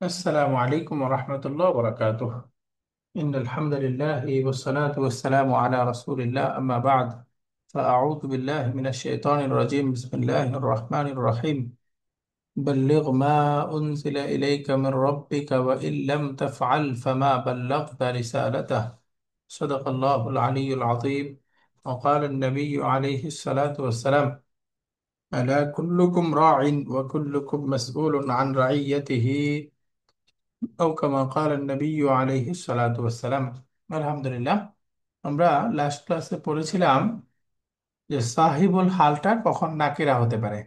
السلام عليكم ورحمة الله وبركاته. إن الحمد لله والصلاة والسلام على رسول الله، أما بعد، فأعوذ بالله من الشيطان الرجيم. بسم الله الرحمن الرحيم. بلغ ما أنزل إليك من ربك وإن لم تفعل فما بلغت رسالته. صدق الله العلي العظيم. وقال النبي عليه الصلاة والسلام: ألا كلكم راع وكلكم مسؤول عن رعيته، أو كما قال النبي عليه الصلاة والسلام। আলহামদুলিল্লাহ, আমরা লাস্ট ক্লাসে পড়েছিলাম যে সাহিবুল হালটা কখন নাকিরা হতে পারে।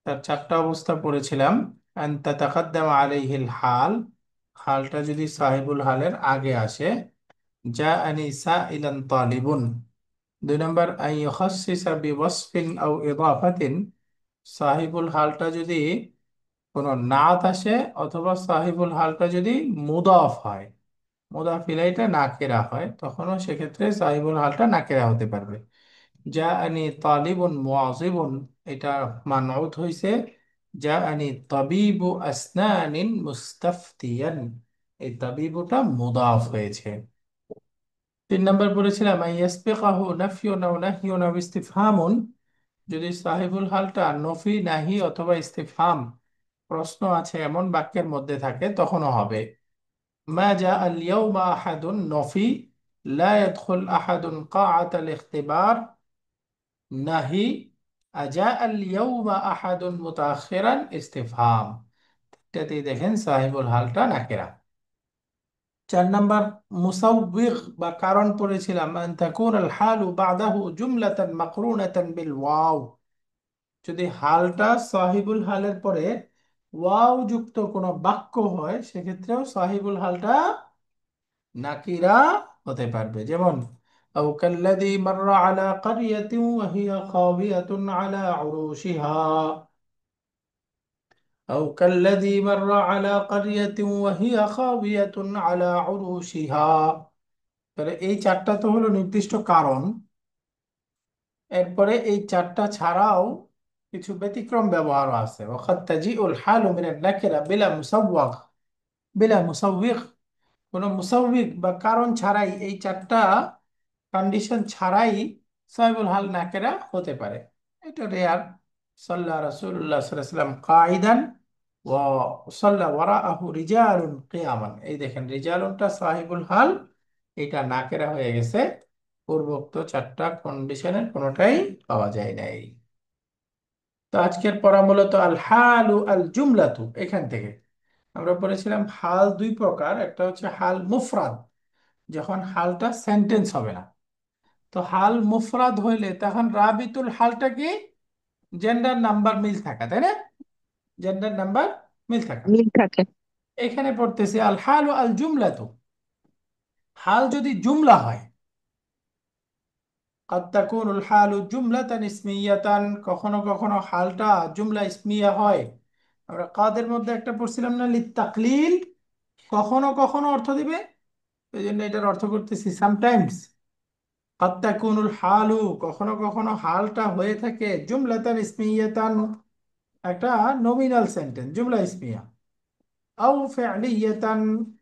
তার চারটা অবস্থা পড়েছিলাম। আন তাতাকাদ্দামা আলাইহিল হাল, হালটা যদি সাহিবুল হালের আগে আসে। জা আনি সাইলান তালিবুন। দুই নম্বর, আই ইউখাসসিসা বিওয়াসফিন আও ইদাফাতিন, সাহিবুল হালটা যদি কোনো নাত আসে অথবা সাহিবুল হালটা যদি মুদাফ হয়, মুদাফ ইলাইটা নাকেরা হয়, তখনও সেক্ষেত্রে সাহিবুল হালটা নাকেরা হতে পারবে। যা আনি তালিবুন মুআযিবুন, এটা মানউত হইছে। যা আনি তাবিবু আসনানিন মুস্তাফতিয়ান, এই তাবিবুটা মুদাফ হয়েছে। তিন নম্বর পড়েছিলাম আই ইয়াসবিকাহু নাফিয়ুন আও নাহিয়ুন আও ইসতিফহামুন, যদি সাহিবুল হালটা নফি, নাহি অথবা ইস্তিফহাম, প্রশ্ন আছে এমন বাক্যের মধ্যে থাকে, তখনও হবে। মা জা আল ইয়াউমা আহাদুন নফি, লা ইয়াদখুল আহাদুন কাআতাল ইখতিবার নাহি, আজা আল ইয়াউমা আহাদুন মুতাআখিরান ইস্তিফহাম। এটাতেই দেখেন সাহিবুল হালটা নাকিরা। চার নাম্বার মুসাউবিগ বা কারণ পড়েছিলাম, আন তাকুন আল হালু বাদাহু জুমলাতান মাকরুনাতান বিল ওয়াও, যদি হালটা সাহিবুল হালের পরে ওয়াও যুক্ত কোনো বাক্য হয়, সেক্ষেত্রেও সাহিবুল হালটা নাকিরা হতে পারবে। যেমন আও কাল্লাযী মাররা আলা ক্বরিয়াতিন ওয়া হিয়া খাওয়িয়াতুন আলা উরুশিহা, আও কাল্লাযী মাররা আলা ক্বরিয়াতিন ওয়া হিয়া খাওয়িয়াতুন আলা উরুশিহা। তাহলে এই চারটা তো হলো নির্দিষ্ট কারণ। এরপরে এই চারটা ছাড়াও কিছু ব্যতিক্রম ব্যবহারও আছে। ওয়াকাদ তাজিউল হালু মিনান নাকিরা বিলা মুসাওয়াগ, বিলা মুসাউবিগ, কোনো মুসাউবিগ বা কারণ ছাড়াই, এই চারটা কন্ডিশন ছাড়াই সাহিবুল হাল নাকেরা হতে পারে। এটা রেয়ার। সাল্লা রাসূলুল্লাহ সাল্লাল্লাহু আলাইহি ওয়াসাল্লাম কাইদান ওয়া সাল্লা ওয়ারাআহু রিজালুন কিয়ামান, এই দেখেন রিজালুনটা সাহিবুল হাল, এটা নাকেরা হয়ে গেছে। পূর্বোক্ত চারটা কন্ডিশনের কোনোটাই পাওয়া যায় নাই। তো আজকের পড়া মূলত আল হালু আল জুমলাতু, এখান থেকে আমরা পড়েছিলাম হাল দুই প্রকার। একটা হচ্ছে হাল মুফরাদ, যখন হালটা সেন্টেন্স হবে না। তো হাল মুফরাদ হইলে তখন রাবিতুল হালটা কি, জেন্ডার নাম্বার মিল থাকা, তাই না? জেন্ডার নাম্বার মিল থাকা। মিল থাকে। এখানে পড়তেছি আল হাল ও আল জুমলাতু, হাল যদি জুমলা হয়। قد تكون الحال جملة اسمية, কখনো কখনো হালটা জুমলা ইসমিয়া হয়। আমরা কাদের মধ্যে একটা পড়ছিলাম না, লিত্তাকলিল, কখনো কখনো অর্থ দিবে, এই জন্য এটার অর্থ করতেছি সামটাইমস। قد تكون الحال, কখনো কখনো হালটা হয়ে থাকে জুমলাতান ইসমিয়াতান, একটা নমিনাল সেন্টেন্স, জুমলা ইসমিয়া। আও ফি'লিয়াতান,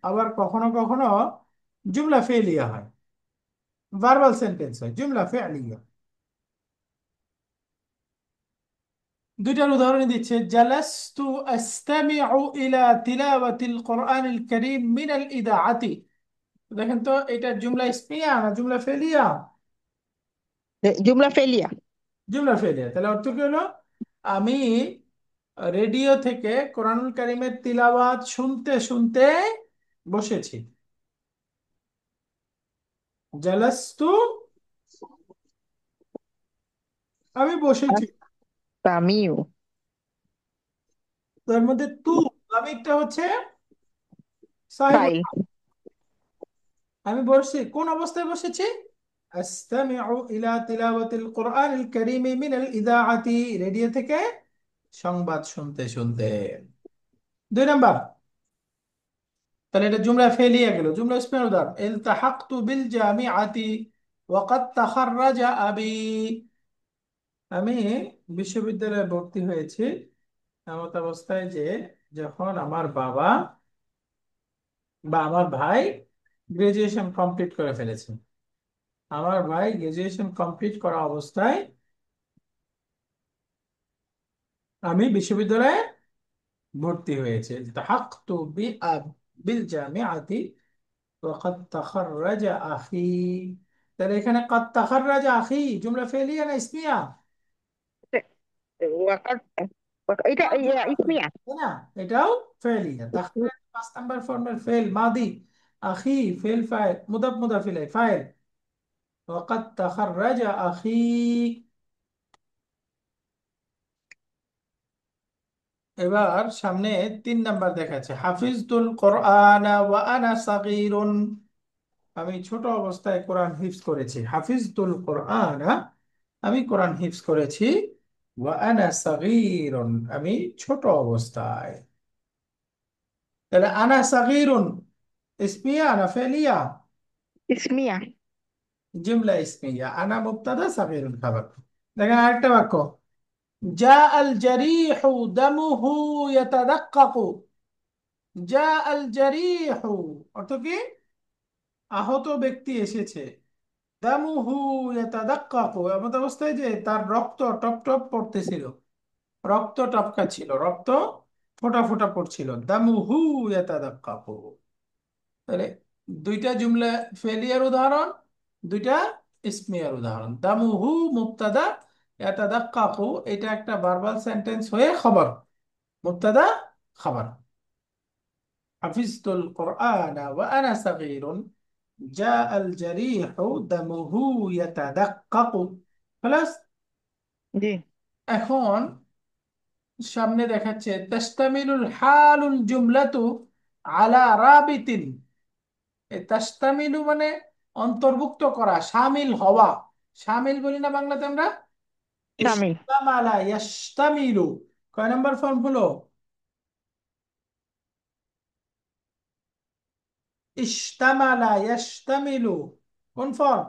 আবার কখনো কখনো জুমলা ফেলিয়া হয়, ভার্বাল সেন্টেন্স হয়, জুমলা ফি'লিয়া। দুইটার উদাহরণ দিচ্ছে, জালাস্তু আস্তামিউ ইলা তিলাওয়াতিল কোরআনিল কারীম মিনাল ইদাআতি। দেখেন তো এটা জুমলা ইসমিয়া না জুমলা ফেলিয়া? জুমলা ফেলিয়া। জুমলা ফেলিয়া। তাহলে অর্থ কি হলো? আমি রেডিও থেকে কোরআনুল কারীমের তিলাওয়াত শুনতে শুনতে বসেছি। জালাস্তু, আমি বসেছি। তামিউ। তার মধ্যে তু, আমিটা হচ্ছে সাহেব। ফাইল। আমি বসছি, কোন অবস্থায় বসেছি? আস্তামিউ ইলা তিলাওয়াতিল কোরআনিল কারীম মিনাল ইদাআতি, রেডিও থেকে সংবাদ শুনতে শুনতে। দুই নাম্বার, তাহলে এটা জুমলা ফেলিয়া গেল। জুমলা ইসমিয়া উদাহরণ, ইলতাহাকতু বিল জামিআতি ওয়াকাদ তাখাররাজা আবি, আমি বিশ্ববিদ্যালয়ে ভর্তি হয়েছি এমত অবস্থায় যে যখন আমার বাবা বা আমার ভাই গ্রাজুয়েশন কমপ্লিট করে ফেলেছে। আমার ভাই গ্রাজুয়েশন কমপ্লিট করা অবস্থায় আমি বিশ্ববিদ্যালয়ে ভর্তি হয়েছে। ইলতাহাকতু বিল জামিআতি ওয়া ক্বাদ তাখাররাজা আখি। তাহলে এখানে ক্বাদ তাখাররাজা আখি জুমলা ফেলিয়া না ইসমিয়া? ওয়াকার এটা এটাও জুমলা ফেলিয়া, ইসমিয়া। তাই না? এটাও ফেলিয়া। তাখাররাজা 5 নম্বর ফর্মের ফেল মাদি, আখি ফেল ফাইল, মুদাফ মুদাফ ইলাইহি ফাইল। ওয়া ক্বাদ তাখাররাজা আখি। এবার সামনে 3 নাম্বার দেখাচ্ছে, হাফিজতুল কোরআন ওয়া আনা সাগীরুন। আমি ছোট অবস্থায় কোরআন হিফজ করেছি। হাফিজতুল কোরআন, আমি কোরআন হিফজ করেছি। ওয়া আনা সাগীরুন, আমি ছোট অবস্থায়। তাহলে আনা সাগীরুন ইসমিয়া না ফেলিয়া? ইসমিয়া। জুমলা ইসমিয়া, আনা মুবতাদা সাগীরুন খাবার। দেখেন আরেকটা বাক্য, জা আল জারিহু দামুহু ইয়াতাদাক্কাকু। জা আল জারিহু অর্থ কি? আহত ব্যক্তি এসেছে। দামুহু ইয়াতাদাক্কাকু, এমন অবস্থায় যে তার রক্ত টপ টপ পড়তেছিল, রক্ত টপকা ছিল, রক্ত ফোঁটা ফোঁটা পড়ছিল। দামুহু ইয়াতাদাক্কাকু। তাহলে দুইটা জুমলা ফেলিয়ার উদাহরণ, দুইটা ইসমিয়ার উদাহরণ। দামুহু মুবতাদা, ইয়াতাদাক্কাকু এটা একটা ভার্বাল সেন্টেন্স হয়ে খবর, মুবতাদা খবর। হাফিজতুল কোরআন ওয়া আনা সাগীরুন, জা আল জারিহু দামুহু ইয়াতাদাক্কাকু। প্লাস জি। এখন সামনে দেখাচ্ছে তাশতামিলুল হালুল জুমলাতু আলা রাবিতিন। এই তাশতামিলু মানে অন্তর্ভুক্ত করা, শামিল হওয়া। শামিল বলি না বাংলাতে আমরা? শামিল। ইশতামালা ইয়াশতামিলু, কয় নাম্বার ফর্ম হলো? ইশতামালা ইয়াশতামিলু, কোন ফর্ম?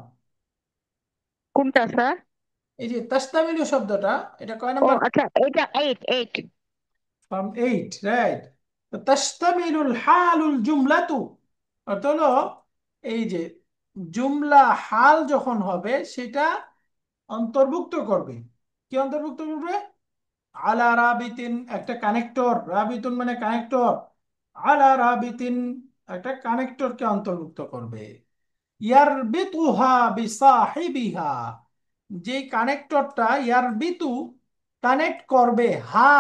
কোনটা স্যার? এই যে তাশতামিলু শব্দটা, এটা কয় ও নাম্বার? আচ্ছা, এটা এইট এইট। Form 8, right. তো তাশতামিলুল হালুল জুমলাতু অর্থ হলো এই যে জুমলা হাল যখন হবে সেটা অন্তর্ভুক্ত করবে। কি অন্তর্ভুক্ত করবে? আলা রাবিতিন, একটা কানেক্টর, রাবিতুন মানে কানেক্টর। আলা রাবিতিন একটা কানেক্টরকে অন্তর্ভুক্ত করবে। ইয়ারবিতুহা বিসাহিবিহা, যে কানেক্টরটা ইয়ারবিতু কানেক্ট করবে হা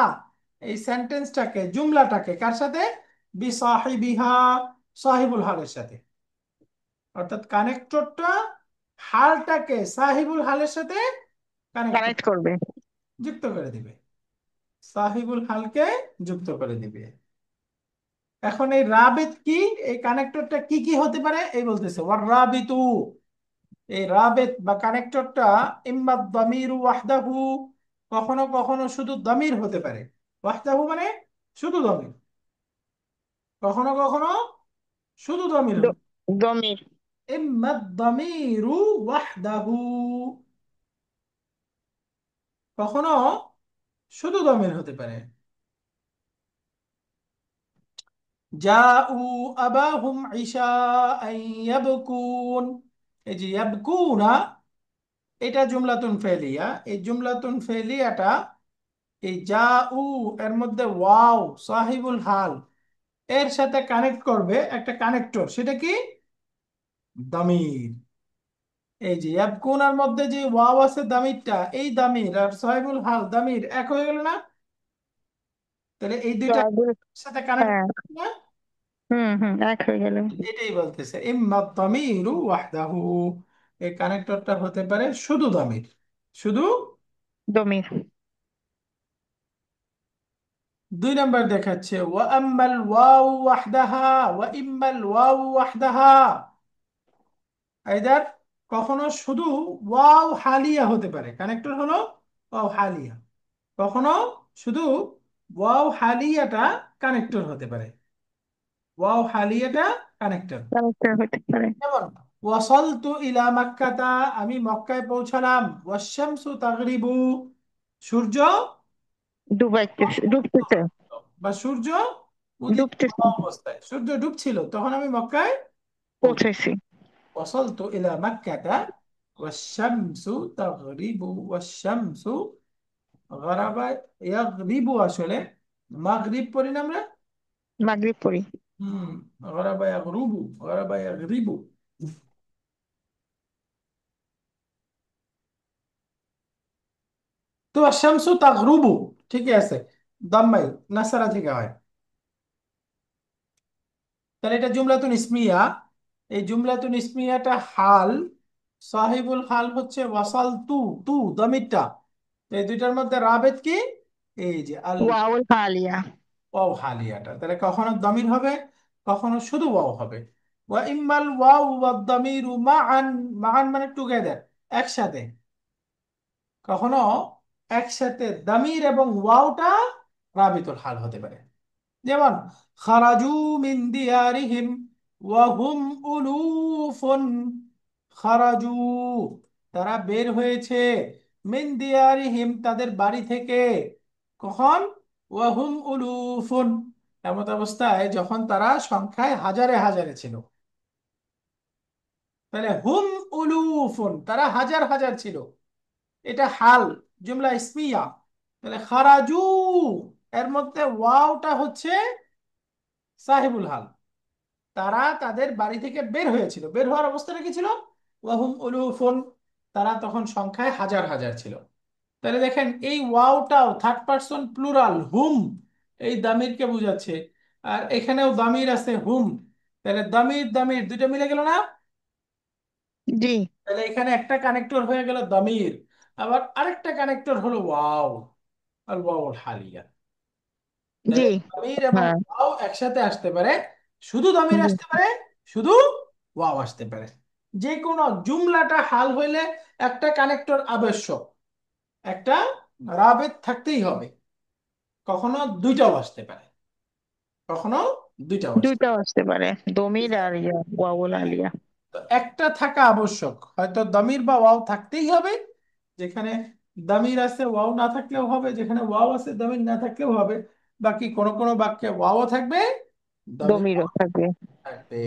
এই সেন্টেন্সটাকে, জুমলাটাকে কার সাথে? বিসাহিবিহা, সাহিবুল হালের সাথে। অর্থাৎ কানেক্টরটা হালটাকে সাহিবুল হালের সাথে কানেক্ট, কানেক্ট করবে। যুক্ত করে দিবে। সাহিবুল হালকে যুক্ত করে দিবে। এখন এই রাবিত কি, এই কানেক্টরটা কি কি হতে পারে এই বলতেছে, ওয়ার রাবিতু। এই রাবিত বা কানেক্টরটা ইম্মা দামিরু ওয়াহদাহু, কখনো কখনো শুধু দামির হতে পারে। ওয়াহদাহু মানে শুধু দামির, কখনো কখনো শুধু দামির হতে। দমির। ইম্মা দামিরু ওয়াহদাহু, কখনো শুধু দামির হতে পারে। জাউ আবাহুম ইশাআন ইয়াবকুন, এই যে ইয়াবকুনা এটা জুমলাতুন ফেলিয়া। এই জুমলাতুন ফেলিয়াটা এই জাউ এর মধ্যে ওয়াও সাহিবুল হাল এর সাথে কানেক্ট করবে একটা কানেক্টর, সেটা কি? দামির। এই যে ইয়াবকুনার মধ্যে যে ওয়াও আছে দামিরটা, এই দামির আর সাহিবুল হাল দামির এক হয়ে গেল না? তাহলে এই দুইটা জয়দুল। সাথে কানেক্ট হ্যাঁ। না? হুম হুম, এক হয়ে গেল। এটাই বলতেছে ইম্মা দামিরু ওয়াহদাহু, এই কানেক্টরটা হতে পারে শুধু দামির, শুধু। দমির। 2 নাম্বার দেখাচ্ছে ওয়া আম্মাল ওয়াউ ওয়াহদাহা ওয়া ইম্মাল ওয়াউ ওয়াহদাহা। আইদার কখনো শুধু ওয়াও হালিয়া হতে পারে, কানেক্টর হলো ওয়াও হালিয়া। কখনো শুধু ওয়াও হালিয়াটা কানেক্টর হতে পারে, ওয়াও হালিয়াটা কানেক্টর। কানেক্টর হতে পারে। যেমন ওয়াসালতু ইলা মাক্কাতা, আমি মক্কায় পৌঁছালাম। ওয়াশ-শামসু তাগরিবু, সূর্য ডুবাইতেছে, ডুবতেছে। বা সূর্য উদিত ডুবতেছি। অবস্থায়, সূর্য ডুবছিল তখন আমি মক্কায় পৌঁছে। পৌঁছাইছি। وصلت إلى مكة والشمس تغرب والشمس غرب يغرب আসলে মাগরিব পড়ি না আমরা। মাগরিব পড়ি। হুম, غرب يغرب غرب يغرب। তো শামসু তাগরুবু ঠিকই আছে, দাম্মাই নাসারা থেকে হয়। তাহলে এটা জুমলাতুন ইসমিয়া। এই জুমলাতুন ইসমিয়াটা হাল, সাহিবুল হাল হচ্ছে ওয়াসাল তু, তু দমিরটা। তো এই দুইটার মধ্যে রাবেত কি, এই যে আল ওয়াউল হালিয়া। ওয়াও হালিয়াটা, তাহলে কখনো দমির হবে, কখনো শুধু ওয়াও হবে। ওয়া ইম্মাল ওয়াও ওয়া দামিরু মাআন, মাআন মানে টুগেদার, একসাথে। কখনো একসাথে দামির এবং ওয়াওটা রাবিতুল হাল হতে পারে। যেমন খারাজু মিন দিয়ারিহিম ওয়া হুম উলুফুন। খারাজু তারা বের হয়েছে, মিন দিয়ারিহিম তাদের বাড়ি থেকে। কখন? ওয়া হুম উলুফুন, এমত অবস্থায় যখন তারা সংখ্যায় হাজারে হাজারে ছিল। তাহলে হুম উলুফুন তারা হাজার হাজার ছিল, এটা হাল, জুমলা ইসমিয়া। তাহলে খারাজু এর মধ্যে ওয়াওটা হচ্ছে সাহিবুল হাল, তারা তাদের বাড়ি থেকে বের হয়েছিল, বের হওয়ার অবস্থাটা কি ছিল? ওয়াহুম উলুফুন, তারা তখন সংখ্যায় হাজার হাজার ছিল। তাহলে দেখেন এই ওয়াওটাও থার্ড পারসন প্লুরাল হুম, এই দামিরকে বোঝাচ্ছে। আর এখানেও দামির আছে হুম, তাহলে দামির দামির দুইটা মিলে গেল না? জি। তাহলে এখানে একটা কানেক্টর হয়ে গেল দামির, আবার আরেকটা কানেক্টর হলো ওয়াও, আর ওয়াও হালিয়া। জি। তাহলে দামির এবং হ্যাঁ। ওয়াও একসাথে আসতে পারে, শুধু দামির জি। আসতে পারে, শুধু ওয়াও আসতে পারে। যে কোনো জুমলাটা হাল হইলে একটা কানেক্টর আবশ্যক, একটা রাবেত থাকতেই হবে। কখনো দুইটাও আসতে পারে, কখনো দুইটাও আসতে দুইটাও আসতে পারে, দমির পারে। আর ওয়াউল হ্যাঁ, আলিয়া। তো একটা থাকা আবশ্যক, হয়তো দামির বা ওয়াও থাকতেই হবে। যেখানে দামির আছে ওয়াও না থাকলেও হবে, যেখানে ওয়াও আছে দামির না থাকলেও হবে। বাকি কোন কোন বাক্যে ওয়াও থাকবে, দামির দমিরও থাকবে। থাকবে।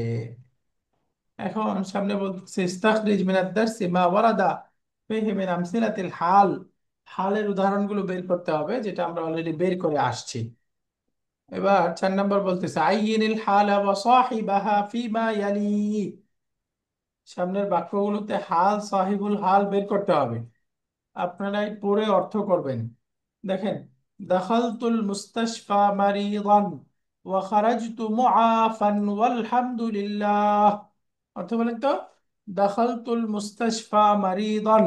এখন সামনে বলতেছে ইস্তাখরিজ মিনাদ দারসি মা ওয়ারাদা ফিহি মিন আমসিলাতিল হাল। হালের উদাহরণগুলো বের করতে হবে, যেটা আমরা অলরেডি বের করে আসছি। এবার 4 নম্বর বলতেছে আইয়িনিল হালা ওয়া সাহিবাহা ফিমা ইয়ালি। সামনের বাক্যগুলোতে হাল সাহিবুল হাল বের করতে হবে, আপনারাই পড়ে অর্থ করবেন। দেখেন, দাখালতুল মুস্তাশফা মারিদান ওয়া খারাজতু মুআফান ওয়ালহামদুলিল্লাহ। অর্থ বলেন তো, দাখালতুল মুস্তাশফা মারিদান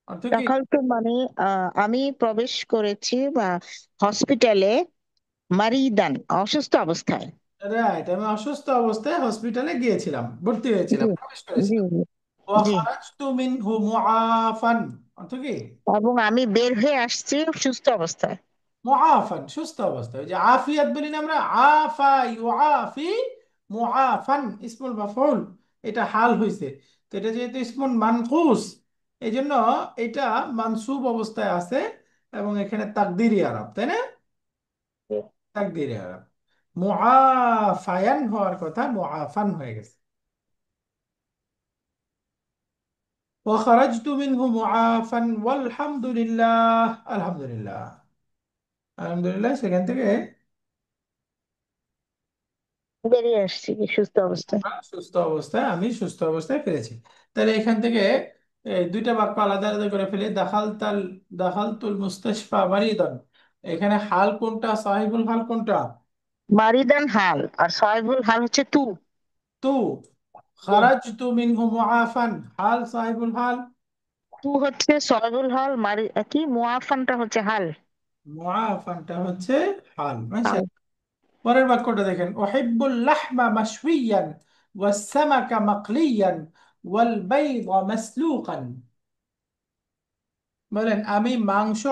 অর্থ কি? দাখালতু মানে আমি প্রবেশ করেছি বা হসপিটালে, মারিদান অসুস্থ অবস্থায়। রাইট, আমি অসুস্থ অবস্থায় হসপিটালে গিয়েছিলাম, ভর্তি জি। হয়েছিলাম, প্রবেশ জি। করেছিলাম। ওয়া জি। খারাজতু মিনহু মুআফান অর্থ কি? এবং আমি বের হয়ে আসছি সুস্থ অবস্থায়। মুআফান সুস্থ অবস্থায়, ওই যে আফিয়াত বলি না আমরা, আফা ইউআফি, মুআফান ইসমুল মাফউল, এটা হাল হইছে। তো এটা যেহেতু ইসমুল মানকুস, এই জন্য এটা মানসুব অবস্থায় আছে, এবং এখানে তাকদিরি আরব, তাই না? তাকদিরি আরব। মুআফায়ান হওয়ার কথা, মুআফান হয়ে গেছে। وخرجت منه معافا والحمد لله। আলহামদুলিল্লাহ, আলহামদুলিল্লাহ সেখান থেকে বেরিয়ে আসছি কি সুস্থ অবস্থায়। আমরা সুস্থ অবস্থায়, আমি সুস্থ অবস্থায় ফিরেছি। তাহলে এখান থেকে এই দুইটা বাক্য আলাদা আলাদা করে ফেলি। দাখালতুল মুস্তাশফা মারিদান, এখানে হাল কোনটা, সাহিবুল হাল কোনটা? মারিদান হাল, আর সাহেবুল হাল হচ্ছে তু। তু। জি। খারাজতু মিনহু মুআফান হাল সাহিবুল হাল, তু হচ্ছে সাহেবুল হাল, কি মুআফানটা হচ্ছে হাল। মুআফানটা হচ্ছে হাল। হাল। মাশাআল্লাহ। পরের বাক্যটা দেখেন, উহিব্বুল লাহমা মাশউইয়ান ওয়াস সামাকা মাকলিয়ান ওয়াল বাইদা মাসলুকান। বলেন আমি মাংস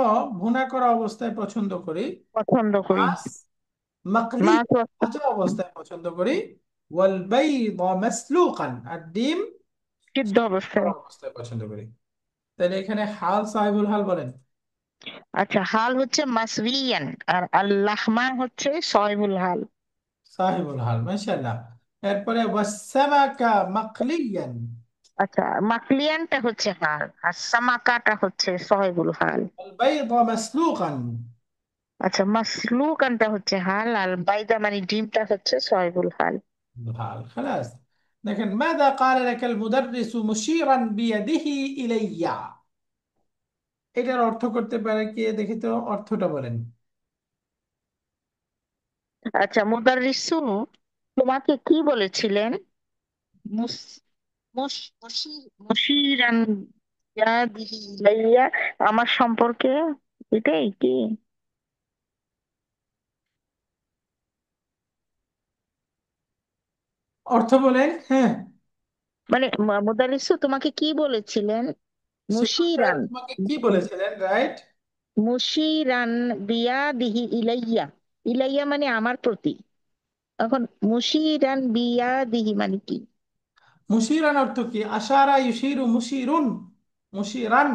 ভুনা করা অবস্থায় পছন্দ করি, পছন্দ করি। মাছ মাকলি মাছ ভাজা অবস্থায় পছন্দ করি, ওয়াল বাইদা মাসলুকান আর ডিম সিদ্ধ সিদ্ধ করা অবস্থায়। অবস্থায় পছন্দ করি। তাহলে এখানে হাল সাহেবুল হাল বলেন। আচ্ছা, হাল হচ্ছে মাসবিয়ান, আর আল্লাহমা হচ্ছে সাহেবুল হাল। সাহিবুল হাল, মাশাআল্লাহ। এরপরে ওয়াসামাকা মাকলিয়ান। আচ্ছা, মাকলিয়ানটা হচ্ছে হাল, আর সামাকাটা হচ্ছে সহেবুল হাল। আল বাইদা মাসলুকান। আচ্ছা, মাসলুকানটা হচ্ছে হাল, আর বাইদা মানে ডিমটা হচ্ছে সহেবুল হাল। হাল খালাস। দেখেন, মাযা ক্বালা লাকাল মুদাররিসু মুশীরান বিয়াদিহি ইলাইয়া। এটার অর্থ করতে পারে কি, দেখি তো অর্থটা বলেন। আচ্ছা, মুদাররিসু তোমাকে কি বলেছিলেন? মুস মুস মুশিরান ইয়াদিহি ইলাইয়া, আমার সম্পর্কে, এটাই কি? অর্থ বলেন, হ্যাঁ। মানে মুদাররিসু তোমাকে কি বলেছিলেন? শিক্ষক সাহেব মুশিরান, তোমাকে কি বলেছিলেন, রাইট? মুশিরান বিয়াদিহি ইলাইয়া, ইলাইয়া মানে আমার প্রতি। এখন মুশিরান বিয়াদিহি মানে কি? মুশিরান অর্থ কি? আশারা ইউশিরু মুশিরুন, মুশিরান।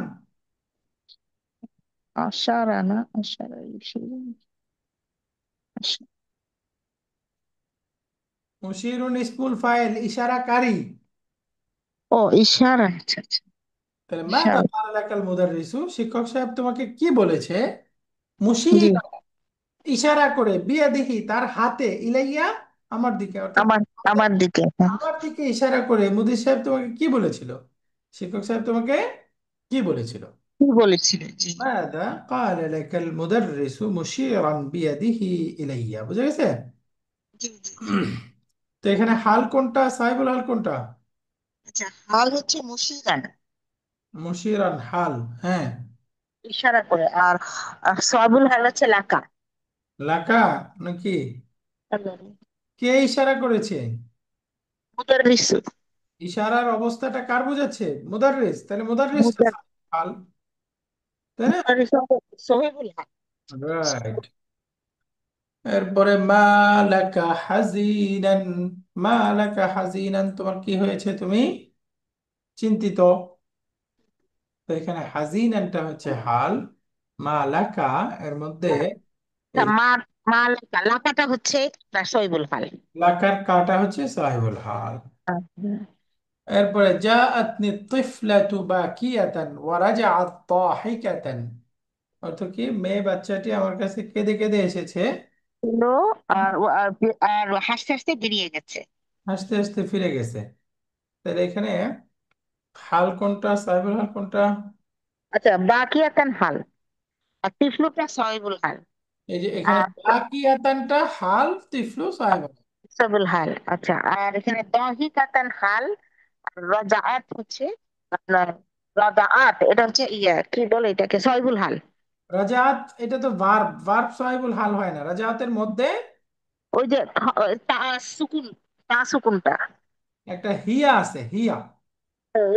আশারা না, আশারা ইউশিরু, আশা- মুশিরুন ইসমুল ফাইল, ইশারাকারী। ও ইশারা, আচ্ছা আচ্ছা, তাহলে মাযা ইশারা। ক্বালা লাকাল মুদাররিসু, শিক্ষক সাহেব তোমাকে কি বলেছে? জি, মুশিরান, ইশারা করে, বিয়াদিহি তার হাতে, ইলাইয়া আমার দিকে, অর্থাৎ আমার আমার দিকে, হ্যাঁ। আমার দিকে ইশারা করে মুদির সাহেব তোমাকে কি বলেছিল? শিক্ষক সাহেব তোমাকে কি বলেছিল? কি বলেছিলেন? জি মাযা ক্বালা লাকাল মুদাররিসু মুশিরান বিয়াদিহি ইলাইয়া, বুঝা গেছে? জি জি। তো এখানে হাল কোনটা, সাহেবুল হাল কোনটা? আচ্ছা, হাল হচ্ছে মুশিরান, মুশিরান হাল, হ্যাঁ। ইশারা করে। আর সওয়াবুল হাল হচ্ছে লাকা। লাকা নাকি? কে ইশারা করেছে? মুদাররিসু, ইশারার অবস্থাটা কার বোঝাচ্ছে? মুদাররিস, তাহলে মুদাররিস মুদার হাল, তাই না? মুদাররিসু সহিবুল হাল। রাইট। এরপরে মা লাকা হাজিনান, মা লাকা হাজিনান, তোমার কি হয়েছে, তুমি চিন্তিত। তো এখানে হাজিনানটা হচ্ছে হাল, মা লাকা এর মধ্যে আচ্ছা, এই মা লাকা, লাকাটা হচ্ছে সহিবুল হাল। লাকার কাটা হচ্ছে সাহিবুল হাল। আচ্ছা। এরপরে জাআতনি তিফলাতু বাকিয়াতান ওয়া রাজাআত দাহিকাতান, অর্থ কি? মেয়ে বাচ্চাটি আমার কাছে কেঁদে কেঁদে এসেছে, ছিল, আর হাসতে হাসতে বেরিয়ে গেছে। হাসতে হাসতে ফিরে গেছে। তাহলে এখানে হাল কোনটা, সাহেবুল হাল কোনটা? আচ্ছা, বাকিয়াতান হাল, আর তিফলুটা সহিবুল হাল। এই যে এখানে আর বাকিয়াতানটা হাল, তিফলু সাহেবুল হাল। সবুল হাল, আচ্ছা। আর এখানে দহিকাতান হাল, আর রাজাআত হচ্ছে আপনার, রাজাআত এটা হচ্ছে ইয়া কি বলে এটাকে, সহিবুল হাল। রাজাত, এটা তো ভার্ব, ভার্ব সাহেবুল হাল হয় না রাজাতের মধ্যে। ওই যে তা সুকুন, তা সুকুনটা, একটা হিয়া আছে, হিয়া।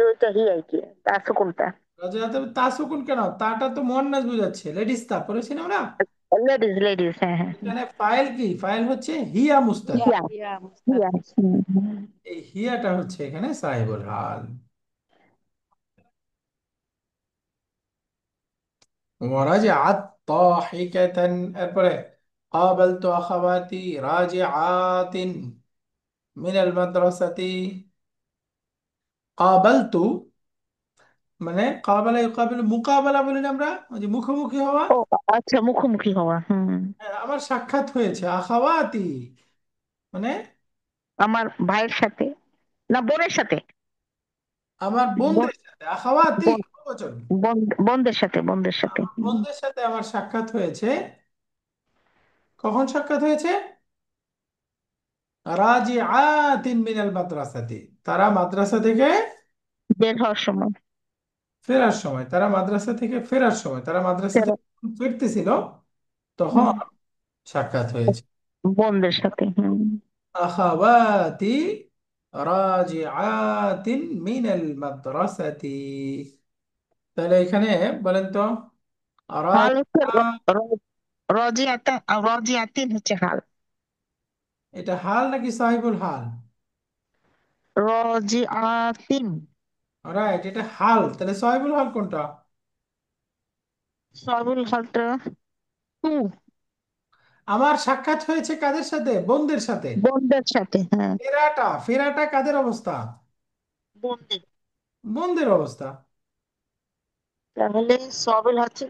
ওইটা হিয়াই কি, তা সুকুনটা। রাজাতে তাসুকুন কেন? তাটা তো মোয়ান্নাস বোঝাচ্ছে, লেডিস তা পড়েছি না আমরা। লেডিস লেডিস, হ্যাঁ হ্যাঁ হ্যাঁ। এখানে ফাইল কি? ফাইল হচ্ছে হিয়া মুস্তাক। হিয়া, হিয়া, হুম, হুম। এই হিয়াটা হচ্ছে এখানে সাহেবুল হাল। ওয়ারাজাআত দাহিকাতান, এরপরে قابلت أخواتي راجعات من المدرسة। قابلت মানে কাবালা ইউকাবিলু, মুকাবালা বলি না আমরা, ওই যে মুখোমুখি হওয়া। ও আচ্ছা, মুখোমুখি হওয়া, হুম। হ্যাঁ, আমার সাক্ষাৎ হয়েছে, আখাওয়াতি মানে আমার ভাইয়ের সাথে, না বোনের সাথে, আমার বোনদের সাথে, আখাওয়াতি বোন, বচন। বোনদের সাথে, বোনদের সাথে, আমার বোনদের সাথে আমার সাক্ষাৎ হয়েছে। কখন সাক্ষাৎ হয়েছে? রাজিআতিন মিনাল মাদ্রাসাতি, তারা মাদ্রাসা থেকে বের হওয়ার সময়। ফেরার সময়, তারা মাদ্রাসা থেকে ফেরার সময়, তারা মাদ্রাসা থেকে যখন ফিরতেছিল তখন হুম, সাক্ষাৎ হয়েছে। বোনদের সাথে, হুম। আখাওয়াতি রাজিআতিন মিনাল মাদ্রাসাতি। তাহলে এখানে বলেন তো, হাল হচ্ছে রাজিআত, রজিয়াতা, রজিয়াতিন হচ্ছে হাল। এটা হাল নাকি সাহিবুল হাল? রজিআতিন, রাইট, এটা হাল। তাহলে সাহিবুল হাল কোনটা? সবুল হালটা টু। আমার সাক্ষাৎ হয়েছে কাদের সাথে? বন্ধুদের সাথে। বন্ধের সাথে, হ্যাঁ। ফেরাটা, ফেরাটা কাদের অবস্থা? বন্ধে। বন্ধের অবস্থা। তাহলে সবল হচ্ছে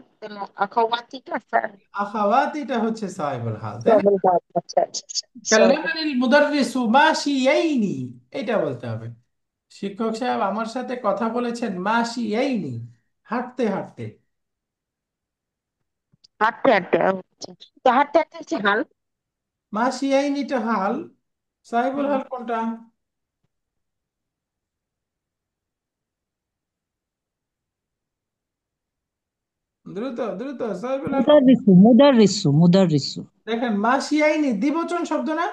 আখাওয়াতিটা স্যার। আখাওয়াতিটা হচ্ছে সাহেবুল হাল, তাই না? সবল ভাব, আচ্ছা আচ্ছা আচ্ছা, সবল। কাল্লামানিল মুদাররিসু মাশিয়াইনি, এটা বলতে হবে। শিক্ষক সাহেব আমার সাথে কথা বলেছেন মাশিয়াইনি, হাঁটতে হাঁটতে। হাঁটতে হাঁটতে, আচ্ছা। তো হাঁটতে হাঁটতে হচ্ছে হাল। মাশিয়াইনিটা হাল, সাহেবুল হুম। হাল কোনটা? দ্রুত দ্রুত, সাহেবুল হাল কোনটা? মুদাররিসু মুদাররিসু মুদাররিসু। দেখেন মাশিয়াইনি দ্বিবচন শব্দ না?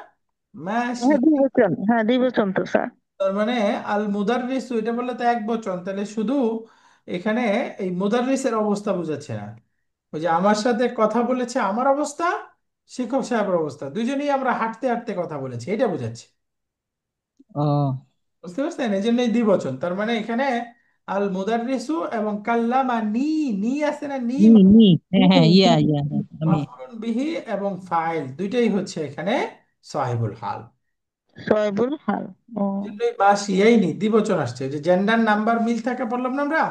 মাশি, হ্যাঁ দ্বিবচন, হ্যাঁ দ্বিবচন তো স্যার। তার মানে আল মুদাররিসু এটা বললে তো এক বচন, তাহলে শুধু এখানে এই মুদাররিসের অবস্থা বোঝাচ্ছে না। ওই যে আমার সাথে কথা বলেছে আমার অবস্থা, শিক্ষক সাহেবের অবস্থা, দুজনেই আমরা হাঁটতে হাঁটতে কথা বলেছি, এটা বোঝাচ্ছে। ও, বুঝতে পারছেন? এই জন্যই দ্বিবচন। তার মানে এখানে আল মুদাররিসু এবং কাল্লামা নি, নি আছে না, নি নি নি, হ্যাঁ হ্যাঁ, ইয়া ইয়া, হ্যাঁ, আমি। মাফউলুন বিহি এবং ফাইল দুইটাই হচ্ছে এখানে সাহিবুল হাল। সয়বুল হাল। ও। জন্যই বা সিয়াই নি দ্বিবচন আসছে, যে জেন্ডার নাম্বার মিল থাকে বললাম না আমরা,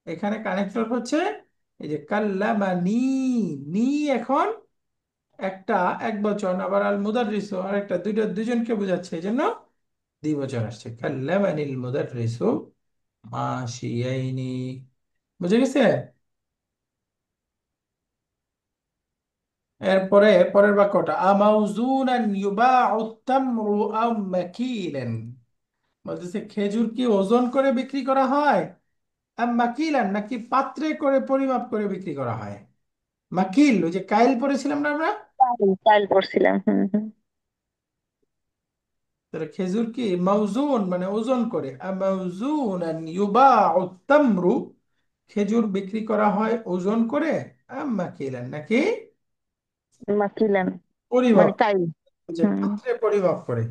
এখানে কানেক্টর হচ্ছে এই যে কাল্লামা নি, নি এখন একটা এক বচন, আবার আল মুদাররিসু আর একটা, দুইটা দুজনকে বোঝাচ্ছে, এই জন্য দ্বিবচন আসছে। কাল্লামানিল মুদাররিসু মাশিয়াইনি। বুঝে গেছে? এরপরে পরের বাক্যটা আমাউজুনান ইউবাউ তামরু আও মাকিলান, বলতেছে খেজুর কি ওজন করে বিক্রি করা হয়, আম মাকিলান নাকি পাত্রে করে পরিমাপ করে বিক্রি করা হয়? মাকিল, ওই যে কাইল পড়েছিলাম না আমরা। টাইল টাইল পড়ছিলাম, হুম হুম। তাহলে খেজুর কি মাউজুন মানে ওজন করে, আমাউজুনান ইউবাউ তামরু, খেজুর বিক্রি করা হয় ওজন করে, আম মাকিলান নাকি মাকিলান পরিমাপ, মানে টাইল। যে হুম। পাত্রে পরিমাপ করে।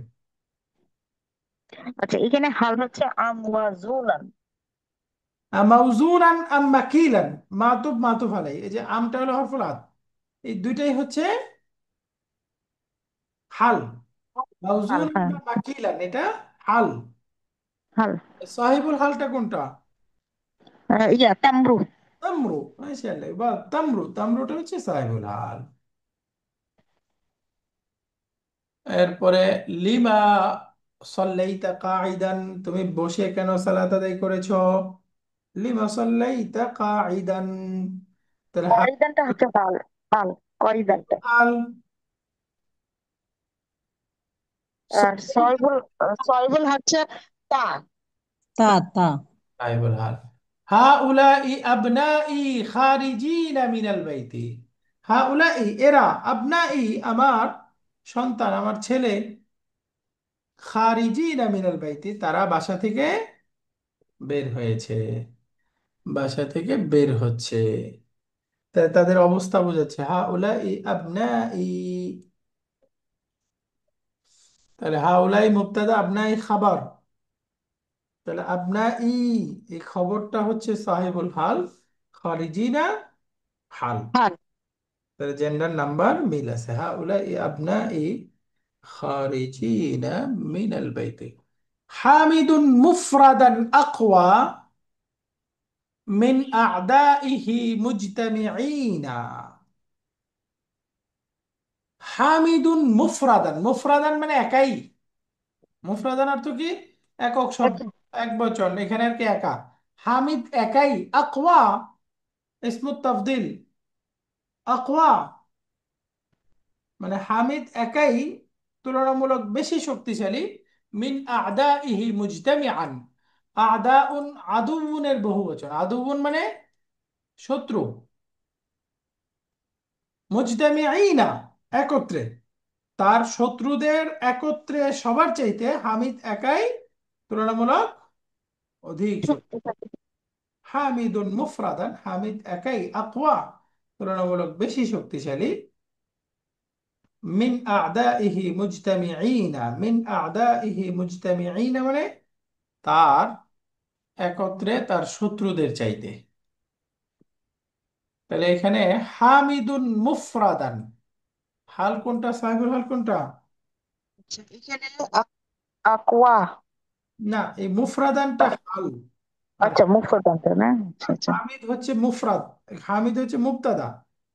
আচ্ছা, এখানে হাল হচ্ছে আমওয়াজুনান। মাউজুনান আম মাকিলান, মাতুব মাতুব আলাই, এই যে আমটা হলো হরফুল আত, এই দুইটাই হচ্ছে হাল। হাল, মাউজুনান হ্যাঁ। বা মাকিলান এটা হাল। হাল। সাহিবুল হালটা কোনটা? ইয়া তামরু। তামরু, মাশাআল্লাহ, বা তামরু, তামরুটা হচ্ছে সাহিবুল হাল। এরপরে লিমা সাল্লাইতা কাঈদান, তুমি বসে কেন সালাত আদায় করেছো? লিমা সাল্লাইতা কাঈদান, তাহলে কয়দানটা হচ্ছে হাল। হাল, কয়দানটা। হাল। আর সয়বুল, সয়বুল হচ্ছে তা। তা তা। সাহেবুল হাল হাউলাই আবনাই খারিজিনা মিনাল বাইতি, হাউলাই এরা, আবনাই আমার সন্তান, আমার ছেলে, খারিজিনা মিনাল বাইতি তারা বাসা থেকে বের হয়েছে, বাসা থেকে বের হচ্ছে, তাই তাদের অবস্থা বোঝাচ্ছে হাউলাই আবনাই। তাহলে হাউলাই মুবতাদা, আবনাই খাবার, তাহলে আবনাই এই খবরটা হচ্ছে সাহেবুল হাল, খারিজিনা হাল। হাল। তাহলে জেন্ডার নাম্বার মিল আছে, হাউলাই আবনাই খারিজিনা মিনাল বাইতি। হামিদুন মুফরাদান আকওয়া মিন আ'দাইহি মুজতামিঈনা। হামিদুন মুফরাদান, মুফরাদান মানে একাই, মুফরাদান অর্থ কি? একক শব্দ, এক- এক বচন, এখানে আর কি একা। হামিদ একাই, আকওয়া ইসমুত তাফদিল, আকওয়া মানে হামিদ একাই তুলনামূলক বেশি শক্তিশালী, মিন আ'দাইহি মুজতামিআন, আ'দাউন আদুউনের বহু বচন, আদুউন মানে শত্রু, মুজতামিঈনা একত্রে, তার শত্রুদের একত্রে সবার চাইতে হামিদ একাই তুলনামূলক অধিক শক্তি। হামিদুন মুফরাদান, হামিদ একাই, আকওয়া তুলনামূলক বেশি শক্তিশালী, মিন আ'দাইহি মুজতামিঈনা, মিন আ'দাইহি মুজতামিঈনা মানে তার একত্রে তার শত্রুদের চাইতে। তাহলে এখানে হামিদুন মুফরাদান, হাল কোনটা, সাহিবুল হাল কোনটা? আচ্ছা, এখানে আকওয়া। না, এই মুফরাদানটা হাল। আর আচ্ছা, মুফরদানটা না? আচ্ছা আচ্ছা। হামিদ হচ্ছে মুফরাদ, হামিদ হচ্ছে মুবতাদা,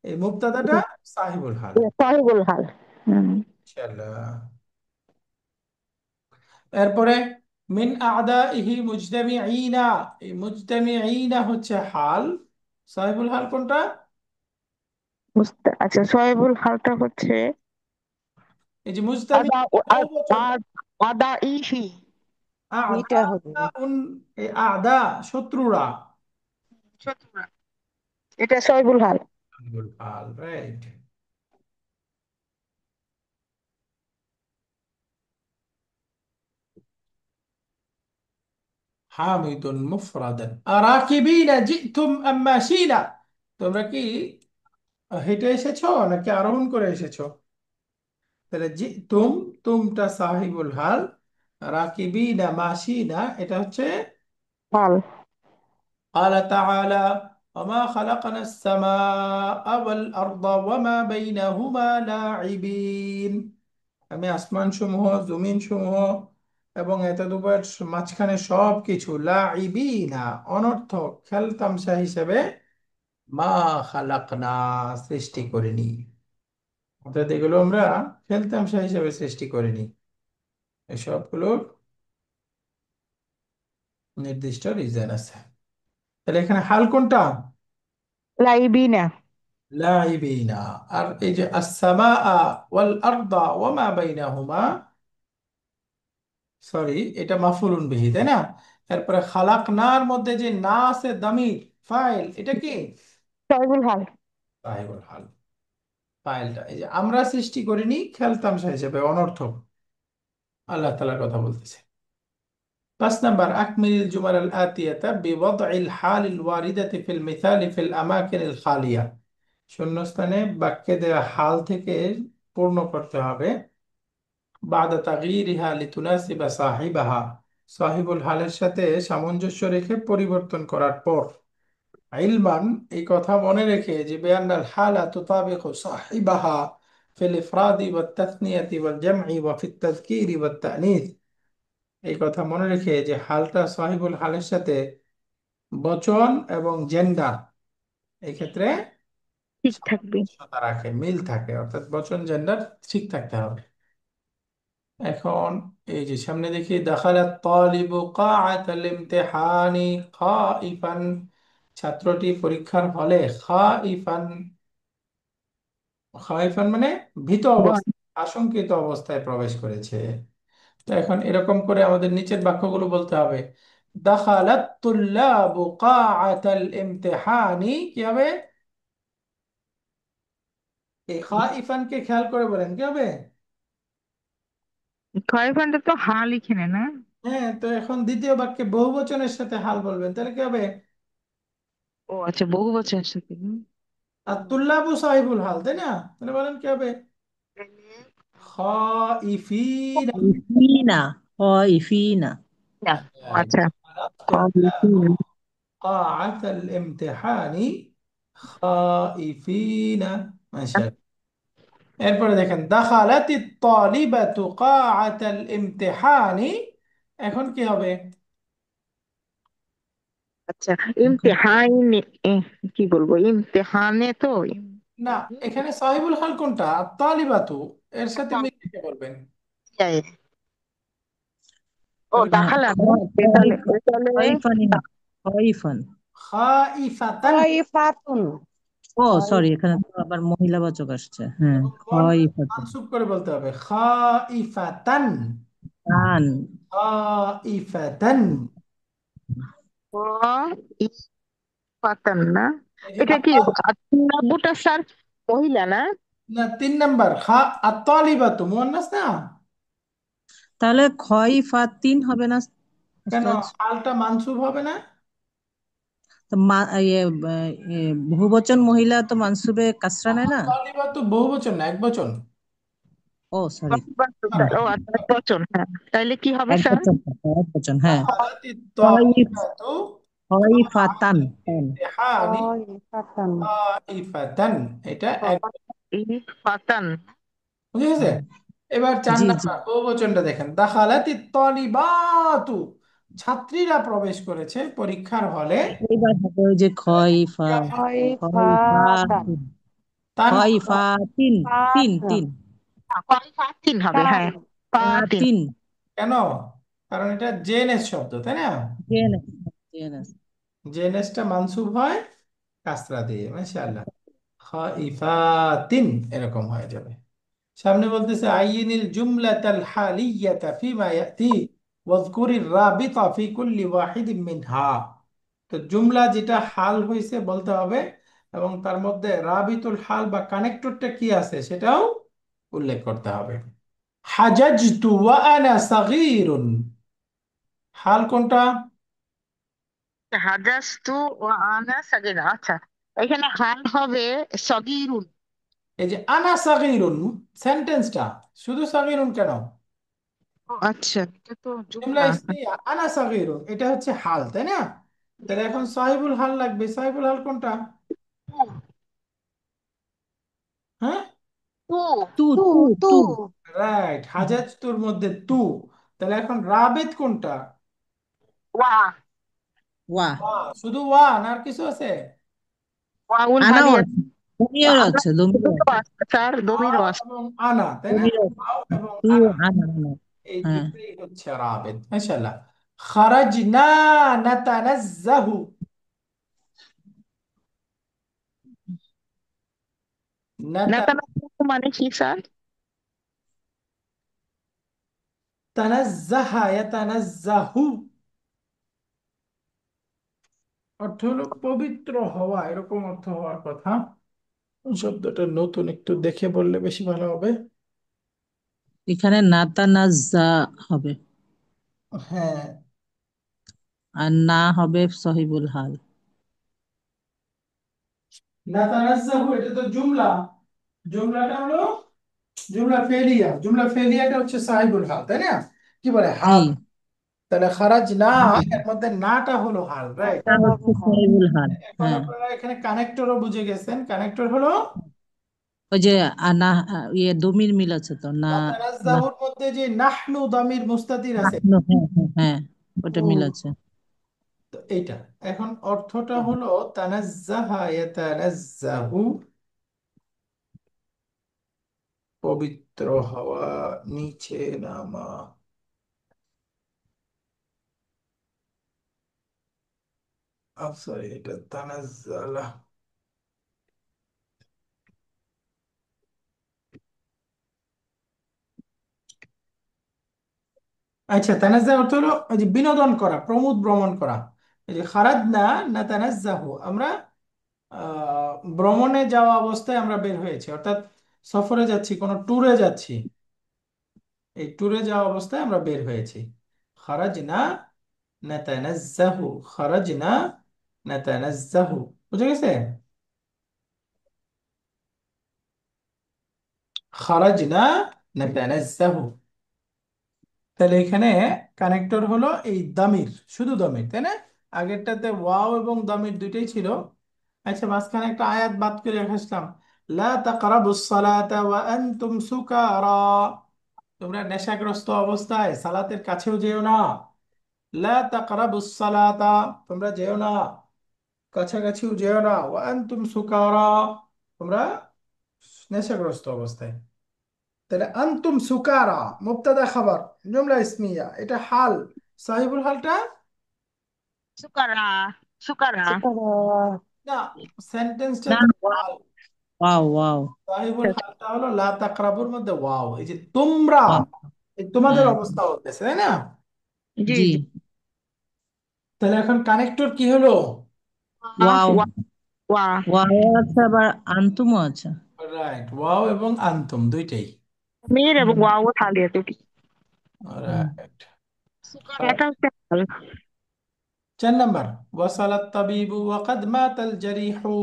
এই মুবতাদাটা সাহিবুল হাল। সাহিবুল হাল। হুম। ইনশাআল্লাহ। এরপরে মিন আদাইহি মুজতামিঈনা, এই মুজতামিঈনা হচ্ছে হাল, সাহিবুল হাল কোনটা? আচ্ছা, সাহিবুল হালটা হচ্ছে এই যে মুজতামি আদা বহুবচন, আদা ইহি, আদা, এটা হবে এই আদা শত্রুরা, শত্রুরা। এটা সাহিবুল হাল। সাহিবুল হাল, রাইট। হামিদুন মুফরাদান আরাকিবিনা জিতুম আম মাশিনা, তোমরা কি হেঁটে এসেছো নাকি আরোহণ করে এসেছো? তাহলে জিতুম, তুমটা সাহিবুল হাল, রাকিবিনা মাশিনা এটা হচ্ছে হাল। قال تعالى وما خلقنا السماء والأرض وما بينهما لاعبين, আমি আসমান সমূহ, জমিন সমূহ এবং এতদুপর মাঝখানে সব কিছু লাইবিনা অনর্থক খেলতামশা হিসেবে মা খালাকনা সৃষ্টি করিনি, অর্থাৎ এগুলো আমরা খেলতামশা হিসেবে সৃষ্টি করিনি, এসবগুলোর নির্দিষ্ট রিজন আছে। তাহলে এখানে হাল কোনটা? লাইবিনা। লাইবিনা। আর এই যে আসসামা ওয়াল আরদা ওয়া মা বাইনাহুমা, সরি এটা মাফুলুন বিহি, তাই না? এরপরে খালাকনার মধ্যে যে না আছে দামির ফাইল, এটা কি? সাহিবুল হাল। সাহিবুল হাল। ফাইলটা এই যে আমরা সৃষ্টি করিনি খেলতামশা হিসেবে অনর্থক, আল্লাহ তাআলার কথা বলতেছে। 5 নাম্বার আকমিল জুমাল আল আতিয়াতা বিওয়াদইল হালিল ওয়ারিদাতি ফিল মিসালি ফিল আমাকিনিল খালিয়া, শূন্যস্থানে বাক্যে দেওয়া হাল থেকে পূর্ণ করতে হবে বাদা তাগয়িরিহা লিতুনাসিবা সাহিবাহা, সাহিবুল হালের সাথে সামঞ্জস্য রেখে পরিবর্তন করার পর। ইলমান, এই কথা মনে রেখে যে বিআন্নাল হালা তুতাবিকু সাহিবাহা ফিল ইফরাদি ওয়াত তাসনিয়াতি ওয়াল জামঈ ওয়া ফিত তাযকিরি ওয়াত তা'নিস, এই কথা মনে রেখে যে হালটা সাহিবুল হালের সাথে বচন এবং জেন্ডার এই ক্ষেত্রে ঠিক থাকবে। সামঞ্জস্যতা রাখে, মিল থাকে, অর্থাৎ বচন জেন্ডার ঠিক থাকতে হবে। এখন এই যে সামনে দেখি দাখালাত তালিবু কাআতাল ইমতিহানি খাইফান, ছাত্রটি পরীক্ষার হলে খাইফান, খাইফান মানে ভীত ভয়। অবস্থায়, আশঙ্কিত অবস্থায় প্রবেশ করেছে। তো এখন এরকম করে আমাদের নিচের বাক্যগুলো বলতে হবে। দাখালাত তুল্লাবু কাআতাল ইমতিহানি, কি হবে? এই খাইফানকে খেয়াল করে বলেন কি হবে? খয়ফানটা তো হাল এখানে না? হ্যাঁ, তো এখন দ্বিতীয় বাক্যে বহুবচনের সাথে হাল বলবেন, তাহলে কি হবে? ও আচ্ছা, বহু বছর সাথে। আর তুল্লাবু সাহিবুল হাল, তাই না? তাহলে বলেন কি হবে? খাইফিনা। ইফিনা, ইফিনা। না। ও আচ্ছা। তুল্লাবু قاعة الامتحان خائفين, মাশাআল্লাহ। এরপরে দেখেন দাখালাতি তালিবাতু কাআতাল ইমতিহানি, এখন কি হবে? আচ্ছা, ইমতিহানে, এ, কি বলবো, ইমতিহানে তো না, এখানে সাহিবুল হাল কোনটা? তালিবাতু, এর সাথে মিলিয়ে বলবেন। ও তাহলে দাখালা না? তাহলে তাহলে খয়ফানি না, খয়ফান। খাইফাতান, খয়ফাতুন। ও সরি, এখানে তো আবার মহিলাবাচক আসছে। হ্যাঁ, মনটা খয়ফাতুন। মানসুব করে বলতে হবে খাইফাতান, তান। খাইফাতান। খয়ফাতান না? এই যে এটা কি আবুটা স্যার? মহিলা না? না, 3 নাম্বার আত-তালিবাতু মুয়ান্নাস না? তাহলে খয়ফাতিন হবে না কেন ওস্তাদ? হালটা মানসুব হবে না? তো বহুবচন মহিলা তো মানসুবে কাসরা নেয় না? আত-তালিবাতু বহুবচন না, একবচন। ও সরি। ও আচ্ছা, বচন, হ্যাঁ। তাইলে কি হবে এক স্যার? বচন, এক বচন, হ্যাঁ। দাখালাতিত খয়ফ তালিবাতু খয়ফাতান, তান। ইমতিহানি খয়ফাতান। খাইফাতান, এটা এক। ইফাতান। বুঝে গেছে? হুম। এবার চার জি জি। নাম্বার বহুবচনটা দেখেন, দাখালাতি তলিবাতু, ছাত্রীরা প্রবেশ করেছে পরীক্ষার হলে। এবার হবে ওই যে খয় ফা, খয় ফা খলিফাতান। তিন, তান খয় ফা তিন, তিন ফাতিন। তিন, খলিফাতিন হবে, হ্যাঁ। ফা ফাতিন। তিন। কেন? কারণ এটা জেনেস শব্দ, তাই না? জেএনএস, জেএনএস। জেনেসটা মানসুব হয় কাসরা দিয়ে, মাশাআল্লাহ। খাইফাতিন এরকম হয়ে যাবে। সামনে বলতেছে আইনিল জুমলাতাল হালিয়াতা ফিমা ইয়াতি ওয়াজকুরির রাবিতা ফি কুল্লি ওয়াহিদিন মিনহা। তো জুমলা যেটা হাল হয়েছে বলতে হবে, এবং তার মধ্যে রাবিতুল হাল বা কানেক্টরটা কি আছে সেটাও উল্লেখ করতে হবে। হাজাজতু ওয়া আনা সাগীরুন, হাল কোনটা? হাজাস্তু ওয়া আনা সাগীর, আচ্ছা। এখানে হাল হবে সগীরুন। এই যে আনা সাগীরুন সেন্টেন্সটা, শুধু সাগীরুন কেন? ও আচ্ছা, এটা তো জুমলা জুমলা। ইসমিয়া আনা সাগীরুন, এটা হচ্ছে হাল, তাই না? তাহলে এখন সাহিবুল হাল লাগবে। সাহিবুল হাল কোনটা? হ্যাঁ, তু তু তু তু তু তু। রাইট, হাজাজ তুর মধ্যে তু। তাহলে এখন রাবেত কোনটা? ওয়া। ওয়া। ওয়া, শুধু ওয়া না আর কিছু আছে? ওয়াউল আনাও হালিয়া। আছে, দমিরও আনা আছে, দমিরও দুটো আছে। আছে স্যার, দমিরও ওয়াও আছে। এবং আনা, তাই না? দমিরও আছে। ওয়াও এবং তু আনা, আনা আনা। এই হ্যাঁ। দুটোই হচ্ছে রাবেত, মাশাআল্লাহ। খারাজনা নাতানাজ্জাহু, নাতানাজ্জাহু মানে কি স্যার? নাতানাজ্জাহা ইয়াতানাজ্জাহু, অর্থ হলো পবিত্র হওয়া, এরকম অর্থ হওয়ার কথা। শব্দটা নতুন, একটু দেখে বললে বেশি ভালো হবে। এখানে নাতানাজ্জা হবে, হ্যাঁ, আর না হবে সহিবুল হাল। নাতানাজ্জাহু এটা তো জুমলা, জুমলাটা হলো জুমলা ফেলিয়া, জুমলা ফেলিয়াটা হচ্ছে সাহিবুল হাল, তাই না? কি বলে, জি। হাল। তাহলে খারাজ না, জি। এর মধ্যে নাটা হলো হাল, রাইট। এটা হচ্ছে সহিবুল হাল। এখন হ্যাঁ। আপনারা এখানে কানেক্টরও বুঝে গেছেন, কানেক্টর হলো ওই যে আনা, ইয়ে দমির মিল আছে তো না। না, নাতানাজ্জাহুর মধ্যে যে নাহনু দামির মুস্তাতির আছে, নাহনু, হ্যাঁ হ্যাঁ হ্যাঁ, ওটা মিল হুম। আছে। তো এইটা এখন অর্থটা হলো তানাজ্জাহা ইয়াতানাজ্জাহু, পবিত্র হওয়া, নিচে নামা। সরি, এটা তানাজ্জালা। আচ্ছা, তানাজ্জা অর্থ হলো ওই যে বিনোদন করা, প্রমোদ ভ্রমণ করা। এই যে খারাজনা না তানাজ্জাহু, আমরা ভ্রমণে যাওয়া অবস্থায় আমরা বের হয়েছি, অর্থাৎ সফরে যাচ্ছি, কোনো ট্যুরে যাচ্ছি, এই ট্যুরে যাওয়া অবস্থায় আমরা বের হয়েছি। খারাজনা নাতানাজ্জাহু, খারাজনা নাতানাজ্জাহু, বুঝে গেছে? খারাজনা নাতানাজ্জাহু। তাহলে এখানে কানেক্টর হলো এই দামির, শুধু দামির, তাই না? আগেরটাতে ওয়াও এবং দামির দুইটাই ছিল। আচ্ছা, মাঝখানে একটা আয়াত বাদ করে রেখেছিলাম, লা তাকরাবুস সালাতা ওয়া আনতুম সুকারা, তোমরা নেশাগ্রস্ত অবস্থায় সালাতের কাছেও যেও না। লা তাকরাবুস সালাতা, তোমরা যেও না, কাছাকাছিও যেও না। ওয়া আনতুম সুকারা, তোমরা নেশাগ্রস্ত অবস্থায়। তাহলে আনতুম সুকারা মুবতাদা খাবার, জুমলা ইসমিয়া, এটা হাল। সাহিবুল হালটা সুকারা। সুকারা। না, সেন্টেন্সটা না, তো হাল। Wow wow. সাহিবুল হালটা হলো লা তাকরাবুর মধ্যে ওয়াও, এই যে তোমরা, ওয়াও। এই তোমাদের হ্যাঁ। অবস্থা হতেছে, তাই না? জি জি। জি। তাহলে এখন কানেক্টর কি হলো? ওয়াও। ওয়া। ওয়া। ওয়াও আছে, আবার আনতুমও আছে। রাইট, ওয়াও এবং আনতুম দুইটাই। মির এবং হুম। ওয়াও হালিয়া দুটি। হুম। রাইট। সুকারাটা হচ্ছে হাল। 4 নাম্বার, ওয়াসালাত তাবিবু ওয়াকাদ মাতাল জারিহু,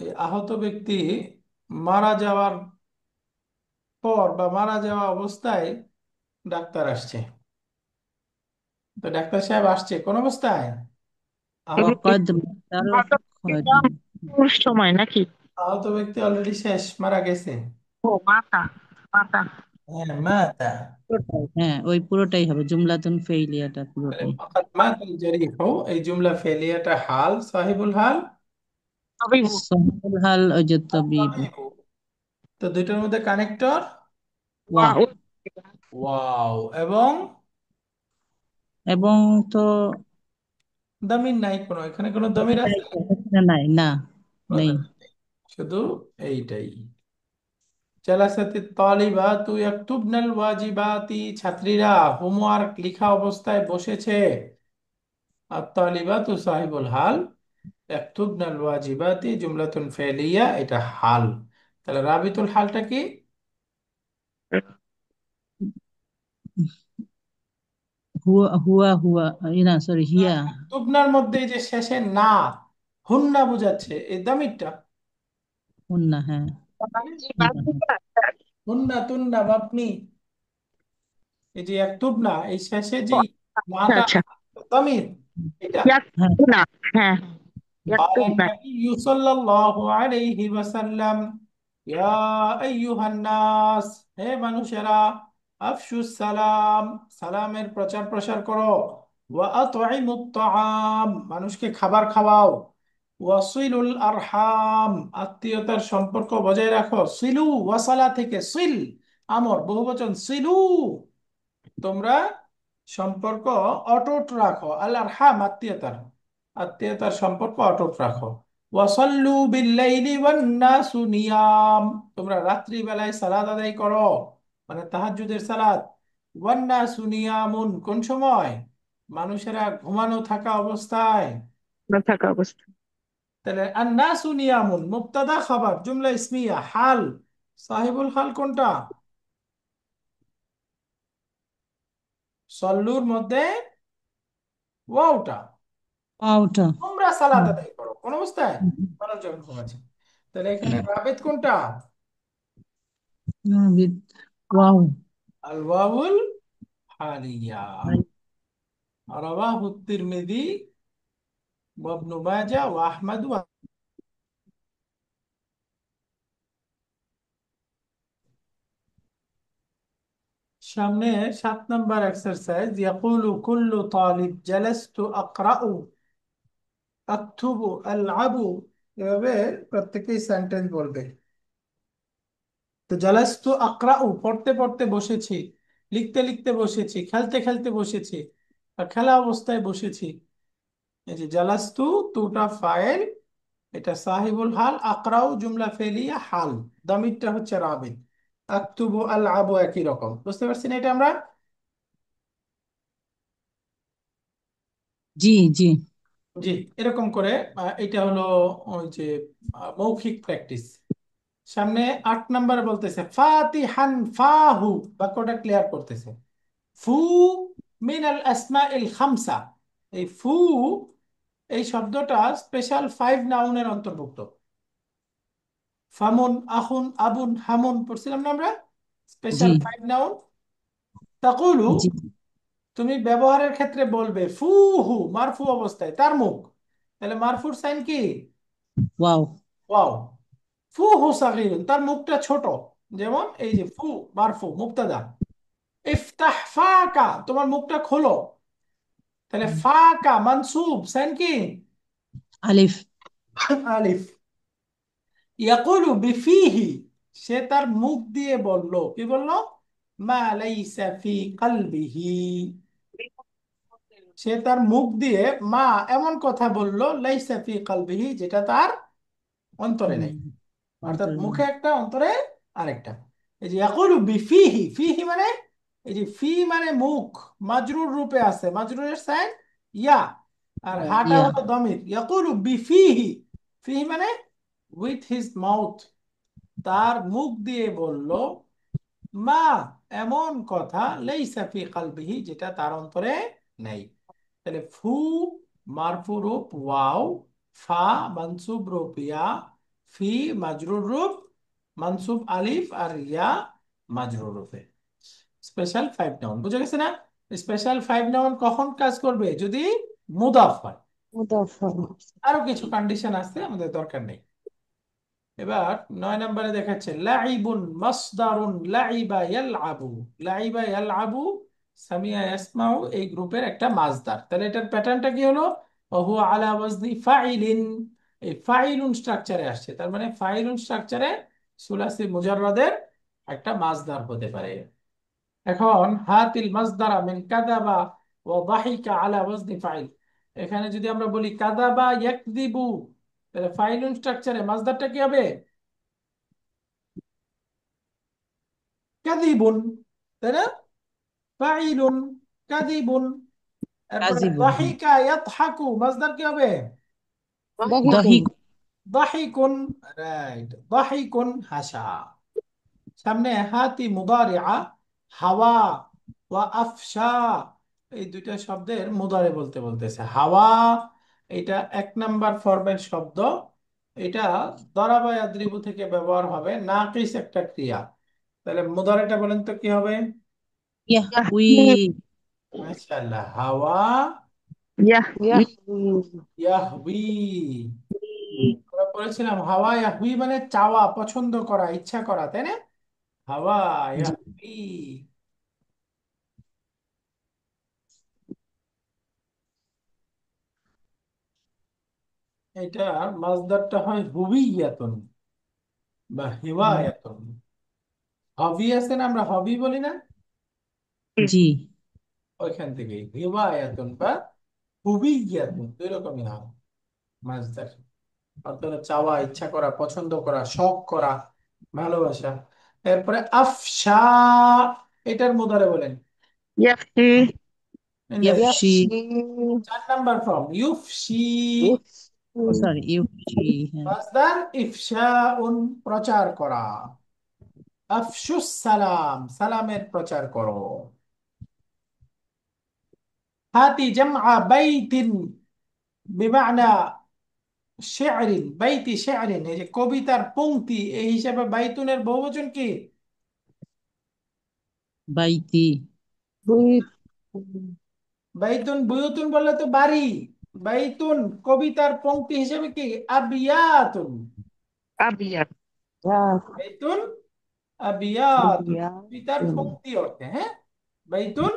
এই আহত ব্যক্তি মারা যাওয়ার পর বা মারা যাওয়া অবস্থায় ডাক্তার আসছে। তো ডাক্তার সাহেব আসছে কোন অবস্থায়? আহত, এগুলো কি ওয়াকাদ মাতাল ঘটনা খদিম। সময় নাকি? আহত ব্যক্তি অলরেডি শেষ, মারা গেছে। ও মাতা, মাতা। হ্যাঁ, মাতা। পুরোটাই, হ্যাঁ ওই পুরোটাই হবে, জুমলাতুন ফেইলিয়াটা তাহলে পুরোটাই। ফাকাদ মাতাল জারিহু, এই জুমলা ফেলিয়াটা হাল, সাহিবুল হাল তবিবু। সাহিবুল হাল ওই যে তবিবু। তাবিবু। তো দুইটার মধ্যে কানেক্টর ওয়া ওয়া। ও। ওয়াও, এবং এবং তো দামির নাই কোনো, এখানে কোনো দামির নাই আছে? তো, এখানে নাই, না কোনো নেই। দামির নেই, শুধু এইটাই। জালাসাতি তালিবাতু ইয়াকতুবনাল ওয়াজিবাতি, ছাত্রীরা হোমওয়ার্ক লিখা অবস্থায় বসেছে। আর তালিবাতু সাহিবুল হাল, ইয়াকতুবনাল ওয়াজিবাতি জুমলাতুন ফেলিয়া, এটা হাল। তাহলে রাবিতুল হালটা কি? হুয়া হুয়া হুয়া, না সরি, হিয়া। তুবনার মধ্যে এই যে শেষে না, হুন্না বোঝাচ্ছে, এই দামিরটা হুন্না, হ্যাঁ। জি হুন্না, বাকি হ্যাঁ। হুন্না তুন্না বাপনি, এই যে এক তুবনা, এই শেষে যে আচ্ছা নাটা আচ্ছা। দামির, এটা। হ্যাঁ। ইয়াকতুবনা, হ্যাঁ قال ইয়াকতুবনা। النبي صلى الله عليه وسلم يا أيها الناس, হে মানুষেরা, আফশুস সালাম, সালামের প্রচার প্রসার করো। ওয়া আতঈমুত তাআম, মানুষকে খাবার খাওয়াও। ওয়াসিলুল আরহাম, আত্মীয়তার সম্পর্ক বজায় রাখো। সিলু, ওয়াসালা থেকে সিল, আমর বহুবচন, সিলু, তোমরা সম্পর্ক অটুট রাখো। আল আরহাম, আত্মীয়তার, আত্মীয়তার সম্পর্ক অটুট রাখো। ওয়াসাল্লু বিল্লাইলি ওয়ান নাসু নিয়াম, তোমরা রাত্রি বেলায় সালাত আদায় করো, মানে তাহাজ্জুদের সালাত। ওয়ান নাসু নিয়ামুন, কোন সময়? মানুষেরা ঘুমানো থাকা অবস্থায়। না থাকা অবস্থা। তাহলে আন নাসু নিয়ামুন মুবতাদা খাবার, জুমলা ইসমিয়া, হাল, সাহিবুল হাল কোনটা? সল্লুর মধ্যে ওয়াওটা, ওটা। তোমরা সালাত আদায় করো কোন অবস্থায়? মানুষ যখন ঘুমাচ্ছে। তাহলে এখানে রাবেত কোনটা? ওয়াও। আল ওয়াউল হালিয়া। রাওয়াহু তিরমিজি ওয়া ইবনু মাজাহ ওয়া আহমদ। সামনে 7 নম্বর এক্সারসাইজ, ইয়াকুলু কুল্লু তালিব জালাস্তু আকরাউ আকতুবু আলআবু, এভাবে প্রত্যেকেই সেন্টেন্স বলবে। তো জালাস্তু আকরাউ, পড়তে পড়তে বসেছি, লিখতে লিখতে বসেছি, খেলতে খেলতে বসেছি, আর খেলা অবস্থায় বসেছি। এই যে জালাস্তু, তুটা ফাইল, এটা সাহিবুল হাল, আকরাউ জুমলা ফেলিয়া হাল, দামিরটা হচ্ছে রাবিত, আকতুবু আল আবু একই রকম। বুঝতে পারছি না এটা আমরা? জি জি। জি, এরকম করে এটা হলো ওই যে মৌখিক প্র্যাকটিস। সামনে 8 নম্বরে বলতেছে ফাতিহান ফাহু, বাক্যটা ক্লিয়ার করতেছে। ফু মিনাল আসমাইল খামসা, এই ফু, এই শব্দটা স্পেশাল 5 নাউনের অন্তর্ভুক্ত। ফামুন, আখুন, আবুন, হামুন পড়ছিলাম না আমরা, জি স্পেশাল 5 নাউন। তাকুলু, জি। তুমি ব্যবহারের ক্ষেত্রে বলবে ফুহু, মারফু অবস্থায়, তার মুখ। তাহলে মারফুর সাইন কি? ওয়াও। ওয়াও। ফুহু সাগীরুন, তার মুখটা ছোট। যেমন এই যে ফু, মারফু, মুবতাদা। ইফতাহ ফাকা, তোমার মুখটা খোলো। তাহলে ফাকা মানসুব, সাইন কি? আলিফ। আলিফ। ইয়াকুলু বিফিহি, সে তার মুখ দিয়ে বলল, কি বলল? মা লাইসা ফি কলবিহি, সে তার মুখ দিয়ে মা এমন কথা বলল, লাইসা ফি কলবিহি, যেটা তার অন্তরে নেই। অর্থাৎ অন্তরে নেই। মুখে একটা, অন্তরে আরেকটা। এই যে ইয়াকুলু বিফিহি, ফিহি মানে, এই যে ফি মানে মুখ, মাজরুর রূপে আছে, মাজরুরের সাইন ইয়া, আর হাটা ইয়া। হলো দমির। ইয়াকুলু বিফিহি, ফিহি মানে উইথ হিজ মাউথ, তার মুখ দিয়ে বলল, মা এমন কথা, লাইসা ফি কলবিহি, যেটা তার অন্তরে নেই। তাহলে ফু মারফু রূপ ওয়াও, ফা মানসুব রূপ ইয়া, ফি মাজরুর রূপ মানসুব আলিফ, আর ইয়া মাজরুর রূপে। স্পেশাল 5 নাউন বুঝে গেছে না? স্পেশাল 5 নাউন কখন কাজ করবে? যদি মুদাফ হয়। মুদাফা। আরো কিছু কন্ডিশন আছে, আমাদের দরকার নেই। এবার 9 নম্বরে দেখাচ্ছে লাইবুন মাসদারুন লাইবা ইয়ালআবু। লাইবা ইয়ালআবু সামিয়া ইয়াসমাউ এই গ্রুপের একটা মাসদার। তাহলে এটার প্যাটার্নটা কি হলো? ওহুয়া আলা ওয়াজনি ফাইলিন। এই ফাইলুন স্ট্রাকচারে আসছে, তার মানে ফাইলুন স্ট্রাকচারে সুলাসি মুজাররাদের একটা মাসদার হতে পারে। এখন হাতিল মাসদারা মিন কাযাবা ওয়া দাহিকা আলা ওয়াজনি ফাইল। এখানে যদি আমরা বলি কাযাবা ইয়াকযিবু, তাহলে ফাইলুন স্ট্রাকচারে মাসদারটা কি হবে? কাযিবুন, তাই না? ফাইলুন কাযিবুন। এরপরে কাজিবুন, হ্যাঁ। দাহিকা ইয়াদহাকু মাসদার কি হবে? দাহিকুন। দহিক। দাহিকুন। রাইট, দাহিকুন হাসা। সামনে হাতি মুদারিআ হাওয়া ওয়া আফশা, এই দুইটা শব্দের মুদারে বলতে বলতেছে। হাওয়া এটা 1 নাম্বার ফরমের শব্দ। এটা দরাবা ইয়াদরিবু থেকে ব্যবহার হবে, নাকিস একটা ক্রিয়া। তাহলে মুদারেটা বলেন তো কি হবে? ইয়াহউই। ইয়াহমি। মাশাআল্লাহ, হাওয়া ইয়াহমি। ইয়াহবি। আমরা বলেছিলাম হাওয়া ইয়াহবি মানে চাওয়া, পছন্দ করা, ইচ্ছা করা, তাই না? হাওয়া জি। ইয়াহবি। এটা মাসদারটা হয় হুবিয়াতুন বা হুম, হিওয়ায়াতুন। হবি আছে না, আমরা হবি বলি না, জি। ওইখান থেকে হিওয়ায়াতুন বা হুবিয়াতুন দুই রকমই হয় মাসদার। অর্থাৎ চাওয়া, ইচ্ছা করা, পছন্দ করা, শখ করা, ভালোবাসা। এরপরে আফশা, এটার মুদারে বলেন। ইয়াফশি। এই যে ইয়াফশি। ইয়াফশি। 4 নাম্বার ফর্ম ইউফশি। ইফশি। ও সরি, ইউফশি, হ্যাঁ। মাসদার ইফশাউন প্রচার করা। আফশুস সালাম, সালামের প্রচার করো। হাতি জামআ বাইতিন বিমানা শেআরিন, বাইতি শেআরিন এই যে কবিতার পংক্তি, এই হিসাবে বাইতুনের বহুবচন কি? বাইতি। বুইত। বাইতুন বুয়ুতুন বললে তো বাড়ি। বাইতুন কবিতার পংক্তি হিসেবে কি? আবিয়াতুন। আবিয়াত। বাইতুন আবিয়াতুন কবিতার আবিয়াতুন। পংক্তি অর্থে, হ্যাঁ। বাইতুন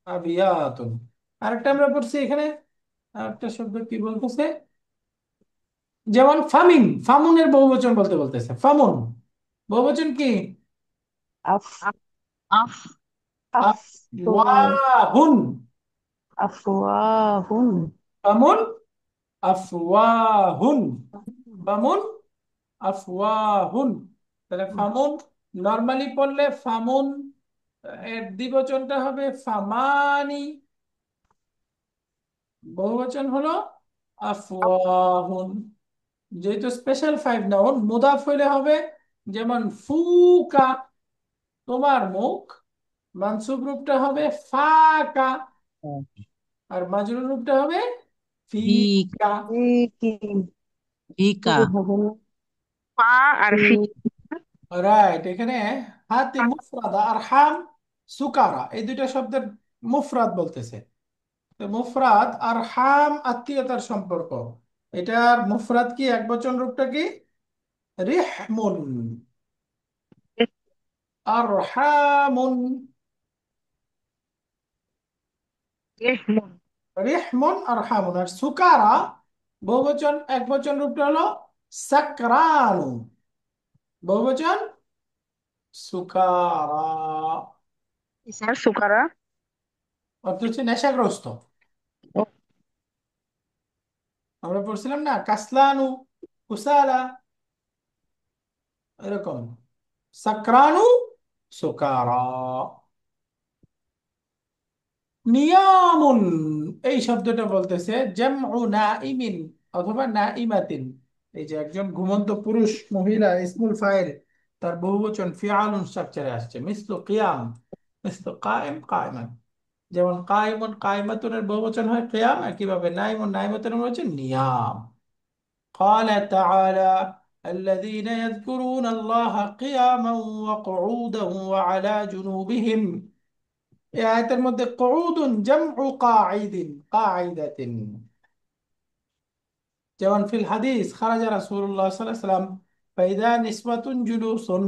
আবিয়াতুন। আরেকটা আমরা পড়ছি এখানে, আরেকটা শব্দ কি বলতেছে, যেমন ফামিন, ফামুনের বহুবচন বলতে বলতেছে। ফামুন বহুবচন কি? আফ। আফ। আফু। আফওয়াহুন। আফওয়াহুন। ফামুন আফওয়াহুন। ফামুন আফওয়াহুন। তাহলে ফামুন নর্মালি পড়লে ফামুন এর দ্বিবচনটা হবে ফামানি, বহুবচন হলো আফওয়াহুন। যেহেতু স্পেশাল 5 নাউন, মুদাফ হইলে হবে যেমন ফুকা, তোমার মুখ। মানসুব রূপটা হবে ফাকা, আর মাজরুর রূপটা হবে ফিক। ফিকা। ফিকি। ফিকা। শুরু হবে না। ফা আর ফি। রাইট, এখানে হাতি মুফরাদা আর হাম সুকারা এই দুইটা শব্দের মুফরাদ বলতেছে। তো মুফরাদ আর হাম আত্মীয়তার সম্পর্ক। এটার মুফরাদ কি, একবচন রূপটা কি? রিহমুন আর হামুন। ইহমুন। রিহমুন আর হামুন। আর সুকারা বহুবচন, একবচন রূপটা হলো সাকরানু, বহুবচন সুকারা। স্যার সুকারা। অর্থ হচ্ছে নেশাগ্রস্ত। ও। আমরা পড়ছিলাম না কাসলানু, কুসালা, এরকম। সাকরানু, সুকারা। নিয়ামুন, এই শব্দটা বলতেছে জামউ নাইমিন অথবা নাইমাতিন। এই যে একজন ঘুমন্ত পুরুষ মহিলা ইসমুল ফাইল, তার বহুবচন ফিআলুন স্ট্রাকচারে আসছে। মিসলু কিয়াম, মিসলু কায়েম কায়েমান। যেমন কায়েমুন কায়েমাতুনের বহুবচন হয় কিয়াম, একইভাবে নাইমুন নাইমাতুনের বহুবচন নিয়াম। قال تعالى الذين يذكرون الله قياما وقعودا وعلى جنوبهم। এই আয়াতের মধ্যে কউদুন জামউ কাঈদিন কাঈদাতিন। যেমন ফিল হাদিস খারাজা রাসূলুল্লাহ সাল্লাল্লাহু আলাইহি ওয়াসাল্লাম ফাইদা নিসবাতুন জুলুসুন,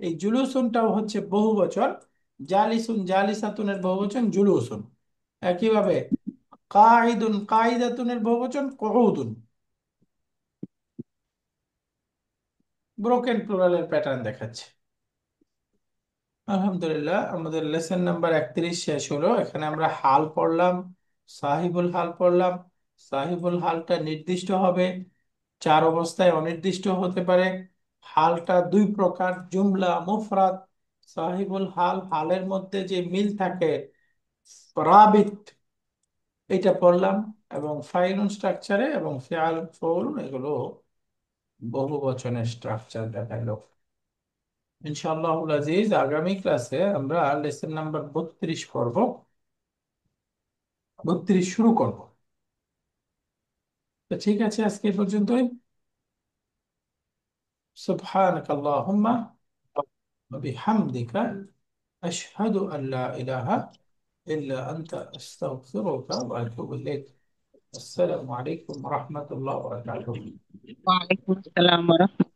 এই জুলুসুনটাও হচ্ছে বহুবচন। জালিসুন জালিসাতুনের বহুবচন জুলুসুন। একইভাবে কাঈদুন কাঈদাতুনের বহুবচন কুউদুন। ব্রোকেন প্লুরালের প্যাটার্ন দেখাচ্ছে। আলহামদুলিল্লাহ, আমাদের লেসন নাম্বার 31 শেষ হলো। এখানে আমরা হাল পড়লাম, সাহিবুল হাল পড়লাম। সাহিবুল হালটা নির্দিষ্ট হবে, চার অবস্থায় অনির্দিষ্ট হতে পারে। হালটা দুই প্রকার, জুমলা মুফরাদ। সাহিবুল হাল, হালের মধ্যে যে মিল থাকে, রাবিত, এটা পড়লাম। এবং ফাইলুন স্ট্রাকচারে এবং ফিআল ফাউল, এগুলো বহু বচনের স্ট্রাকচার দেখাইলো। ইনশাআল্লাহ আজিজ, আগামী ক্লাসে আমরা লেসন নাম্বার 32 পড়ব, 32 শুরু করব। তো ঠিক আছে, আজকে এ পর্যন্তই। সুবহানাক আল্লাহুম্মা ওয়া বিহামদিকা আশহাদু আন লা ইলাহা ইল্লা আনতা আস্তাগফিরুকা ওয়া আতুবু ইলাইক। আসসালামু আলাইকুম ওয়া রাহমাতুল্লাহি ওয়া বারাকাতুহু। ওয়ালাইকুম আসসালাম ওয়া রাহমাতুল্লাহ।